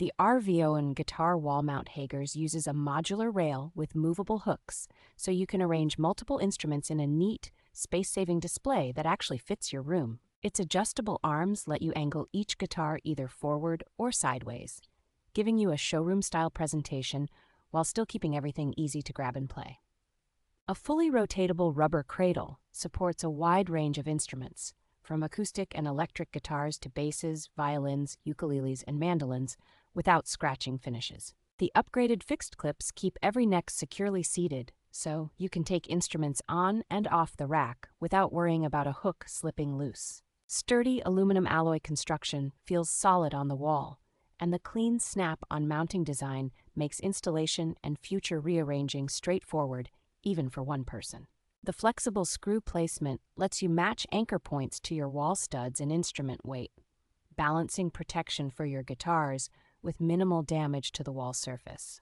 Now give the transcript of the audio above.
The RVONE guitar wall mount Hagers uses a modular rail with movable hooks, so you can arrange multiple instruments in a neat, space-saving display that actually fits your room. Its adjustable arms let you angle each guitar either forward or sideways, giving you a showroom-style presentation while still keeping everything easy to grab and play. A fully rotatable rubber cradle supports a wide range of instruments, from acoustic and electric guitars to basses, violins, ukuleles, and mandolins, without scratching finishes. The upgraded fixed clips keep every neck securely seated, so you can take instruments on and off the rack without worrying about a hook slipping loose. Sturdy aluminum alloy construction feels solid on the wall, and the clean snap on mounting design makes installation and future rearranging straightforward, even for one person. The flexible screw placement lets you match anchor points to your wall studs and instrument weight, balancing protection for your guitars with minimal damage to the wall surface.